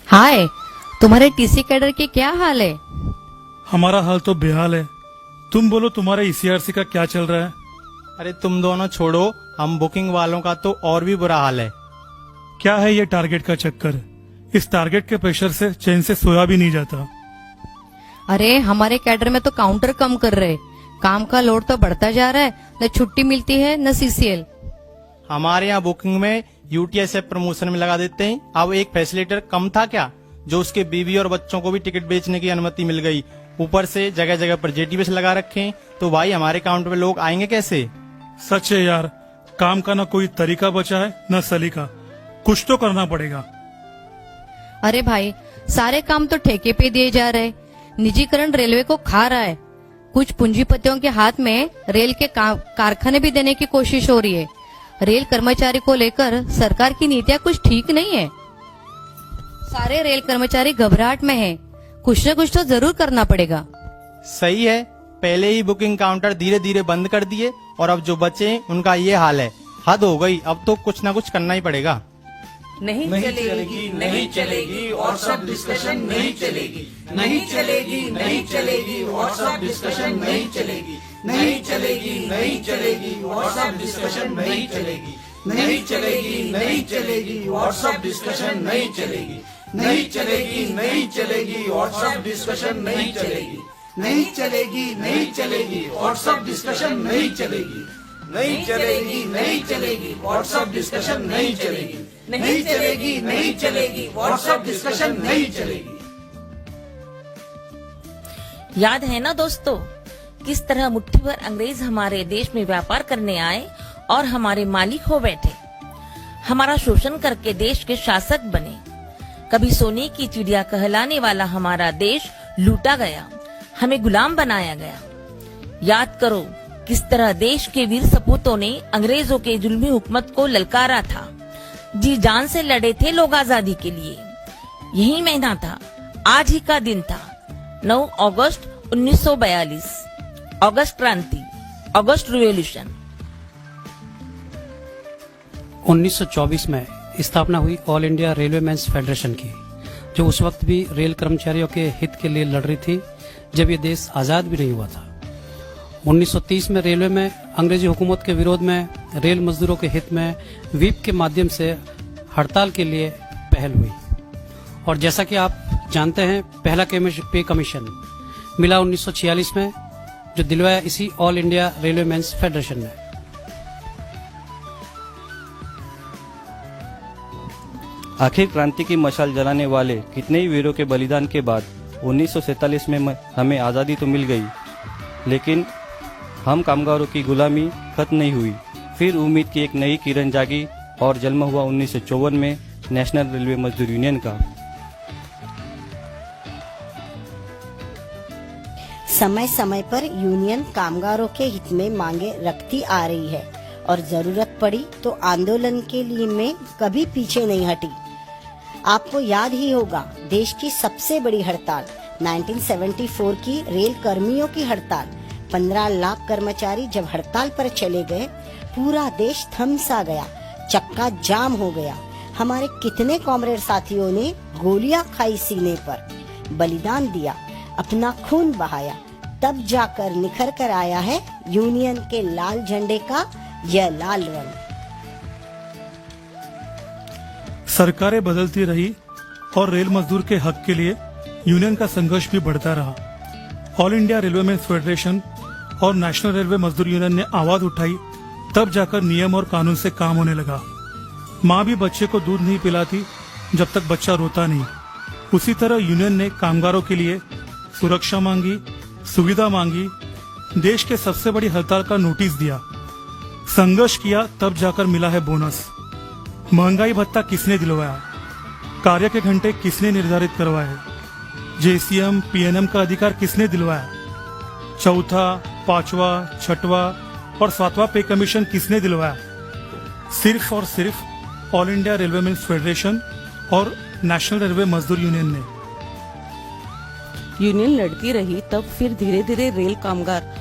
हाय, तुम्हारे TC cadre के क्या हाल है? हमारा हाल तो बेहाल है। तुम बोलो, तुम्हारे ईसीआरसी का क्या चल रहा है? अरे तुम दोनों छोड़ो, हम बुकिंग वालों का तो और भी बुरा हाल है। क्या है ये टारगेट का चक्कर? इस टारगेट के प्रेशर से चैन से सोया भी नहीं जाता। अरे हमारे कैडर में तो काउंटर कम कर रहे, काम का लोड तो बढ़ता जा रहा है, न छुट्टी मिलती है न सीसीएल। हमारे यहाँ बुकिंग में यूटीएसएफ प्रमोशन में लगा देते हैं। अब एक फैसिलिटेटर कम था क्या, जो उसके बीवी और बच्चों को भी टिकट बेचने की अनुमति मिल गई। ऊपर से जगह जगह पर जेटीबीएस लगा रखे हैं, तो भाई हमारे काउंटर पे लोग आएंगे कैसे? सच है यार, काम का ना कोई तरीका बचा है न सलीका। कुछ तो करना पड़ेगा। अरे भाई, सारे काम तो ठेके पे दिए जा रहे, निजीकरण रेलवे को खा रहा है। कुछ पूंजीपतियों के हाथ में रेल के कारखाने भी देने की कोशिश हो रही है। रेल कर्मचारी को लेकर सरकार की नीतियां कुछ ठीक नहीं है। सारे रेल कर्मचारी घबराहट में हैं। कुछ न कुछ तो जरूर करना पड़ेगा। सही है, पहले ही बुकिंग काउंटर धीरे धीरे बंद कर दिए और अब जो बचे उनका ये हाल है। हद हो गई, अब तो कुछ न कुछ करना ही पड़ेगा। नहीं चलेगी, नहीं चलेगी और सब डिस्कशन नहीं चलेगी, नहीं चलेगी, नहीं चलेगी और सब डिस्कशन नहीं चलेगी, नहीं चलेगी, नहीं चलेगी और सब डिस्कशन नहीं चलेगी, नहीं चलेगी, नहीं चलेगी और सब डिस्कशन नहीं चलेगी, नहीं चलेगी, नहीं चलेगी और सब डिस्कशन नहीं चलेगी, नहीं चलेगी, नहीं चलेगी और सब डिस्कशन नहीं चलेगी, नहीं चलेगी, नहीं चलेगी और सब डिस्कशन नहीं चलेगी, नहीं चलेगी, नहीं चलेगी और सब डिस्कशन नहीं चलेगी। याद है ना दोस्तों, किस तरह मुट्ठी भर अंग्रेज हमारे देश में व्यापार करने आए और हमारे मालिक हो बैठे, हमारा शोषण करके देश के शासक बने। कभी सोने की चिड़िया कहलाने वाला हमारा देश लूटा गया, हमें गुलाम बनाया गया। याद करो किस तरह देश के वीर सपूतों ने अंग्रेजों के जुल्मी हुकूमत को ललकारा था। जी जान से लड़े थे लोग आजादी के लिए। यही महीना था, आज ही का दिन था, 9 अगस्त 1942, अगस्त क्रांति, अगस्त रिवॉल्यूशन। 1924 में स्थापना हुई all India railway men's federation की, जो उस वक्त भी रेल कर्मचारियों के हित के लिए लड़ रही थी, जब ये देश आजाद भी नहीं हुआ था। 1930 में रेलवे में अंग्रेजी हुकूमत के विरोध में रेल मजदूरों के हित में व्हीप के माध्यम से हड़ताल के लिए पहल हुई। और जैसा कि आप जानते हैं, पहला पे कमीशन मिला 1946 में, जो दिलवाया इसी all India railway men's federation ने। आखिर क्रांति की मशाल जलाने वाले कितने ही वीरों के बलिदान के बाद 1947 में हमें आज़ादी तो मिल गई, लेकिन हम कामगारों की गुलामी खत्म नहीं हुई। फिर उम्मीद की एक नई किरण जागी और जन्म हुआ 1954 में नेशनल रेलवे मजदूर यूनियन का। समय समय पर यूनियन कामगारों के हित में मांगे रखती आ रही है और जरूरत पड़ी तो आंदोलन के लिए में कभी पीछे नहीं हटी। आपको याद ही होगा, देश की सबसे बड़ी हड़ताल 1974 की रेल कर्मियों की हड़ताल। 15 लाख कर्मचारी जब हड़ताल पर चले गए, पूरा देश थम सा गया, चक्का जाम हो गया। हमारे कितने कॉमरेड साथियों ने गोलियां खाई सीने पर, बलिदान दिया, अपना खून बहाया, तब जाकर निखर कर आया है यूनियन के लाल झंडे का यह लाल रंग। सरकारें बदलती रही और रेल मजदूर के हक के लिए यूनियन का संघर्ष भी बढ़ता रहा। All India railway men's federation और नेशनल रेलवे मजदूर यूनियन ने आवाज उठाई, तब जाकर नियम और कानून से काम होने लगा। माँ भी बच्चे को दूध नहीं पिलाती जब तक बच्चा रोता नहीं। उसी तरह यूनियन ने कामगारों के लिए सुरक्षा मांगी, सुविधा मांगी, देश के सबसे बड़ी हड़ताल का नोटिस दिया, संघर्ष किया, तब जाकर मिला है बोनस। महंगाई भत्ता किसने दिलवाया? कार्य के घंटे किसने निर्धारित करवाए? जेसीएम पीएनएम का अधिकार किसने दिलवाया? चौथा, पांचवा, छठवा और सातवां पे कमीशन किसने दिलवाया? सिर्फ और सिर्फ all India railway men's federation और नेशनल रेलवे मजदूर यूनियन ने। यूनियन लड़ती रही, तब फिर धीरे धीरे रेल कामगार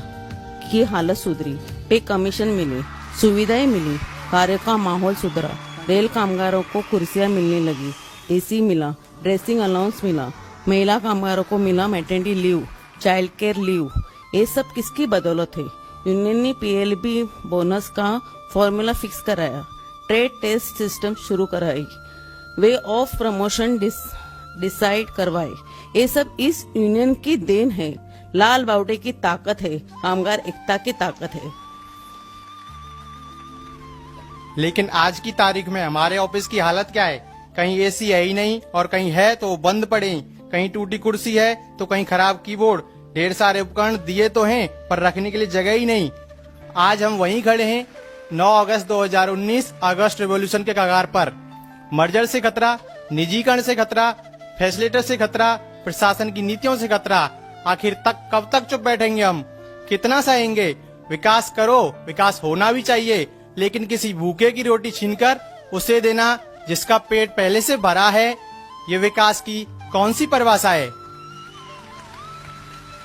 की हालत सुधरी, पे कमीशन मिली, सुविधाएं मिली, कार्य का माहौल सुधरा। रेल कामगारों को कुर्सियां मिलने लगी, एसी मिला, ड्रेसिंग अलाउंस मिला, महिला कामगारों को मिला maternity leave, child care leave. ये सब किसकी बदौलत है? यूनियन ने पीएलबी बोनस का फॉर्मूला फिक्स कराया, ट्रेड टेस्ट सिस्टम शुरू कराई, वे ऑफ प्रमोशन डिसाइड करवाए। ये सब इस यूनियन की देन है। लाल बावटे की ताकत है, कामगार एकता की ताकत है। लेकिन आज की तारीख में हमारे ऑफिस की हालत क्या है? कहीं एसी है ही नहीं और कहीं है तो वो बंद पड़े, कहीं टूटी कुर्सी है तो कहीं खराब कीबोर्ड। ढेर सारे उपकरण दिए तो हैं पर रखने के लिए जगह ही नहीं। आज हम वहीं खड़े हैं 9 अगस्त 2019 अगस्त रिवॉल्यूशन के कगार पर। मर्जर से खतरा, निजीकरण से खतरा, फैसिलिटर से खतरा, प्रशासन की नीतियों से खतरा। आखिर तक कब तक चुप बैठेंगे हम? कितना सहेंगे? विकास करो, विकास होना भी चाहिए, लेकिन किसी भूखे की रोटी छीनकर उसे देना जिसका पेट पहले से भरा है, ये विकास की कौन सी परिभाषा है?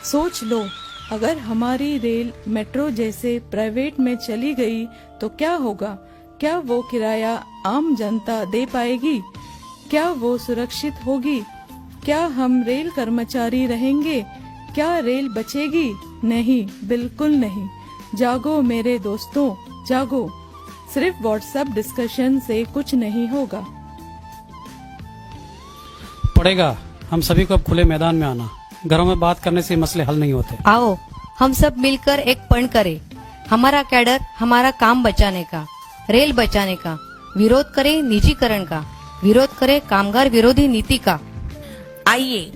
सोच लो, अगर हमारी रेल मेट्रो जैसे प्राइवेट में चली गई तो क्या होगा? क्या वो किराया आम जनता दे पाएगी? क्या वो सुरक्षित होगी? क्या हम रेल कर्मचारी रहेंगे? क्या रेल बचेगी? नहीं, बिल्कुल नहीं। जागो मेरे दोस्तों, जागो। सिर्फ व्हाट्सएप डिस्कशन से कुछ नहीं होगा। पड़ेगा हम सभी को अब खुले मैदान में आना। घरों में बात करने से मसले हल नहीं होते। आओ हम सब मिलकर एक पण करें। हमारा कैडर हमारा काम बचाने का, रेल बचाने का, विरोध करे निजीकरण का, विरोध करे कामगार विरोधी नीति का। आइए,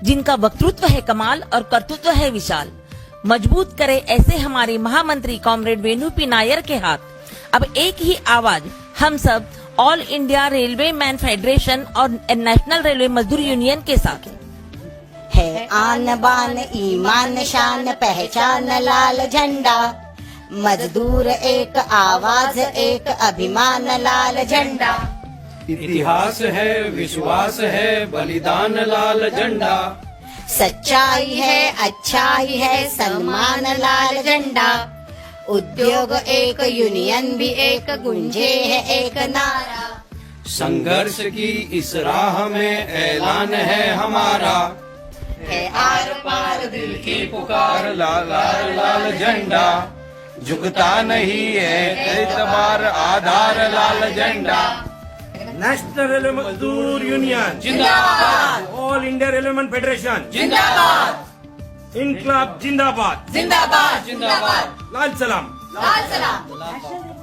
जिनका वक्तृत्व है कमाल और कर्तृत्व है विशाल, मजबूत करे ऐसे हमारे महामंत्री कॉमरेड वेणु पी नायर के हाथ। अब एक ही आवाज हम सब all India railway man federation और नेशनल रेलवे मजदूर यूनियन के साथ है आन बान ईमान शान पहचान लाल झंडा, मजदूर एक आवाज एक अभिमान लाल झंडा। इतिहास है, विश्वास है, बलिदान लाल झंडा, सच्चाई है, अच्छाई है, सम्मान लाल झंडा। उद्योग एक, यूनियन भी एक, गुंजे है एक नारा। संघर्ष की इस राह में ऐलान है हमारा, है आर पार दिल की पुकार लाल लाल लाल झंडा, झुकता नहीं है एतबार आधार लाल झंडा। नेशनल रेलवे मजदूर यूनियन जिंदाबाद, all India railway man federation जिंदाबाद, इनकलाब जिंदाबाद, जिंदाबाद जिंदाबाद, लाल सलाम। लाल सलाम।